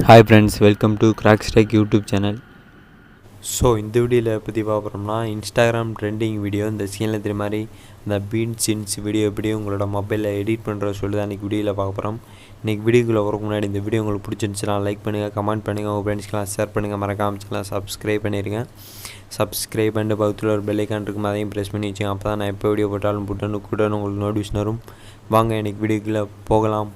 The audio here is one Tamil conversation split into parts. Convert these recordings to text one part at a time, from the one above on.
Hi friends, welcome to CrackZ YouTube channel. So இந்த வீடியோவில் பற்றி பார்க்குறோம்னா இன்ஸ்டாகிராம் ட்ரெண்டிங் வீடியோ இந்த சீனில் தெரியும் மாதிரி இந்த பீட்ஸின்ஸ் வீடியோ எப்படி உங்களோட மொபைலில் எடிட் பண்ணுறது சொல்லி தான் இன்றைக்கி வீடியோவில் பார்க்க போகிறோம். இன்றைக்கி வீடியோக்குள்ளே வரக்கு முன்னாடி இந்த வீடியோ உங்களுக்கு பிடிச்சிருந்துச்சுன்னா லைக் பண்ணுங்கள், கமெண்ட் பண்ணுங்கள், உங்கள் ஃப்ரெண்ட்ஸ்க்கெலாம் ஷேர் பண்ணுங்கள், மறக்காம சேனலை சப்ஸ்கிரைப் பண்ணிடுங்க. சப்ஸ்கிரைப் பண்ணிட்டு பக்கத்தில் ஒரு பெல் ஐக்கான் இருக்கும், அதையும் ப்ரெஸ் பண்ணி வச்சுங்க. அப்போ தான் நான் எப்போ வீடியோ போட்டாலும் கூட்டணும் உங்களுக்கு நோட்டிஃபிகேஷன் வரும். வாங்க இன்றைக்கி வீடியோக்குள்ளே போகலாம்.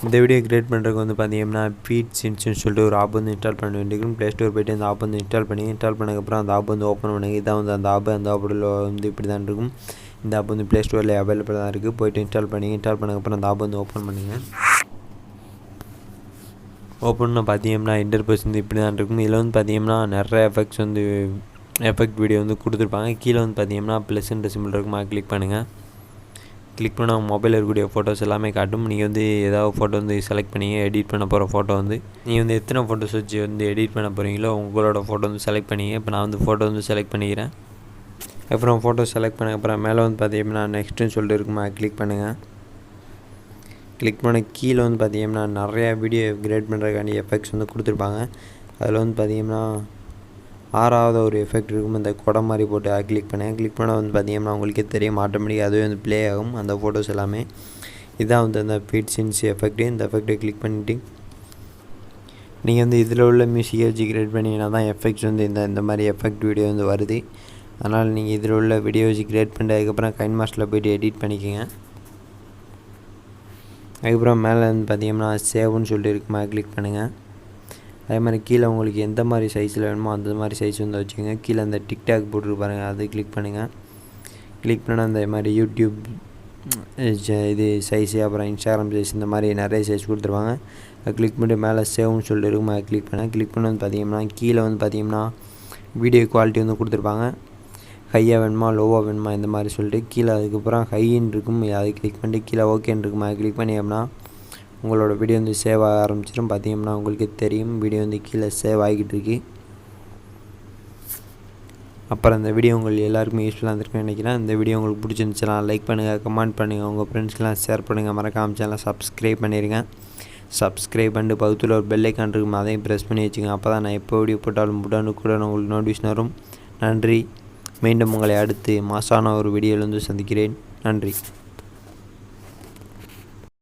இந்த வீடியோ கிரியேட் பண்ணுறதுக்கு வந்து பார்த்தீங்கன்னா பீட்ஸின்ஸ்னு சொல்லிட்டு ஒரு ஆப் வந்து இன்ஸ்டால் பண்ண வேண்டியிருக்கும். ப்ளே ஸ்டோர் போய்ட்டு அந்த ஆப் வந்து இன்ஸ்டால் பண்ணதுக்கப்புறம் அந்த ஆப் வந்து ஓப்பன் பண்ணுங்க. இதான் வந்து அந்த ஆப்பில் வந்து இப்படி தான் இருக்கும். இந்த ஆப் வந்து ப்ளே ஸ்டோரில் அவைலபிள் தான் இருக்குது. போய்ட்டு இன்ஸ்டால் பண்ணதுக்கப்புறம் அந்த ஆப் வந்து ஓப்பன் பண்ணுங்கள். ஓப்பன் பார்த்தீங்கன்னா இன்டர்ஃபேஸ் வந்து இப்படி தான் இருக்கும். இதில் வந்து பார்த்தீங்கன்னா நிறைய எஃபெக்ட் வீடியோ வந்து கொடுத்துருப்பாங்க. கீழே வந்து பார்த்தீங்கன்னா ப்ளஸ்ன்ற சிம்பிள் இருக்குமா, கிளிக் பண்ணுங்கள். கிளிக் பண்ண மொபைலில் இருக்கக்கூடிய ஃபோட்டோஸ் எல்லாமே காட்டும். நீங்கள் வந்து ஏதாவது ஃபோட்டோ வந்து செலக்ட் பண்ணி எடிட் பண்ண போகிற ஃபோட்டோ வந்து நீங்கள் வந்து எத்தனை ஃபோட்டோஸ் வச்சு வந்து எடிட் பண்ண போகிறீங்களோ உங்களோட ஃபோட்டோ வந்து செலக்ட் பண்ணிங்க. இப்போ நான் வந்து ஃபோட்டோ வந்து செலக்ட் பண்ணிக்கிறேன். அப்புறம் ஃபோட்டோ செலக்ட் பண்ண அப்புறம் மேலே வந்து பார்த்தீங்கன்னா நெக்ஸ்ட்டுன்னு சொல்லிட்டு இருக்குமா, கிளிக் பண்ணுங்கள். கிளிக் பண்ண கீழே வந்து பார்த்தீங்கன்னா நிறையா வீடியோ கிரியேட் பண்ணுறதுக்காண்டி எஃபெக்ட்ஸ் வந்து கொடுத்துருப்பாங்க. அதில் வந்து பார்த்தீங்கன்னா ஆறாவது ஒரு எஃபெக்ட் இருக்கும், இந்த குடம் மாதிரி போட்டு கிளிக் பண்ண வந்து பார்த்தீங்கன்னா உங்களுக்கே தெரியும், ஆட்டோமேட்டிக்காக அதுவே வந்து ப்ளே ஆகும் அந்த ஃபோட்டோஸ் எல்லாமே. இதான் வந்து அந்த பீட்ஸின்ஸ் எஃபெக்ட்டு. இந்த எஃபெக்ட்டை கிளிக் பண்ணிவிட்டு நீங்கள் வந்து இதில் உள்ள மியூசிக்கை வச்சு கிரியேட் பண்ணிங்கன்னா தான் எஃபெக்ட்ஸ் வந்து இந்த மாதிரி எஃபெக்ட் வீடியோ வந்து வருது. அதனால் நீங்கள் இதில் உள்ள வீடியோ வச்சு கிரியேட் பண்ணதுக்கப்புறம் கைன் மாஸ்டரில் போய்ட்டு எடிட் பண்ணிக்கோங்க. அதுக்கப்புறம் மேலே வந்து பார்த்தீங்கன்னா சேவ்னு சொல்லிட்டு இருக்குமா, கிளிக் பண்ணுங்கள். அதே மாதிரி கீழே உங்களுக்கு எந்த மாதிரி சைஸில் வேணுமோ அந்த மாதிரி சைஸ் வந்து வச்சுக்கோங்க. கீழே அந்த டிக்டாக் போட்டுருப்பாருங்க, அது கிளிக் பண்ணுங்கள். கிளிக் பண்ணால் அந்த மாதிரி யூடியூப் இது சைஸு, அப்புறம் இன்ஸ்டாகிராம் சைஸ், இந்த மாதிரி நிறைய சைஸ் கொடுத்துருவாங்க. அது கிளிக் பண்ணிட்டு மேலே சேவ்னு சொல்லிட்டு இருக்கும், அதை கிளிக் பண்ண வந்து பார்த்தீங்கன்னா கீழே வந்து பார்த்தீங்கன்னா வீடியோ குவாலிட்டி வந்து கொடுத்துருப்பாங்க. ஹையாக வேணுமா லோவாக வேணுமா இந்த மாதிரி சொல்லிட்டு கீழே அதுக்கப்புறம் ஹைன்னு இருக்கும், அதை கிளிக் பண்ணிட்டு கீழே ஓகேன்னு இருக்கும், அதை கிளிக் பண்ணி அப்படின்னா உங்களோட வீடியோ வந்து சேவ் ஆக ஆரம்பிச்சிடும். பார்த்தீங்கன்னா உங்களுக்கு தெரியும் வீடியோ வந்து கீழே சேவ் ஆகிட்டு இருக்கு. அப்புறம் இந்த வீடியோ உங்களுக்கு எல்லாருக்குமே யூஸ்ஃபுல்லாக இருந்திருக்குன்னு நினைக்கிறேன். இந்த வீடியோ உங்களுக்கு பிடிச்சிருந்துச்சுன்னா லைக் பண்ணுங்கள், கமெண்ட் பண்ணுங்கள், உங்கள் ஃப்ரெண்ட்ஸ்க்கெலாம் ஷேர் பண்ணுங்கள், மறக்காம சேனலை சப்ஸ்கிரைப் பண்ணிடுங்க. சப்ஸ்கிரைப் பண்ணிட்டு பக்கத்தில் ஒரு பெல் ஐக்கான் இருக்கும், அதையும் ப்ரெஸ் பண்ணி வச்சுங்க. அப்போ தான் நான் எப்போ வீடியோ போட்டாலும் கூட உங்களுக்கு நோட்டிஃபிகேஷன் வரும். நன்றி. மீண்டும் உங்களை அடுத்து மாசான ஒரு வீடியோவில் வந்து சந்திக்கிறேன். நன்றி.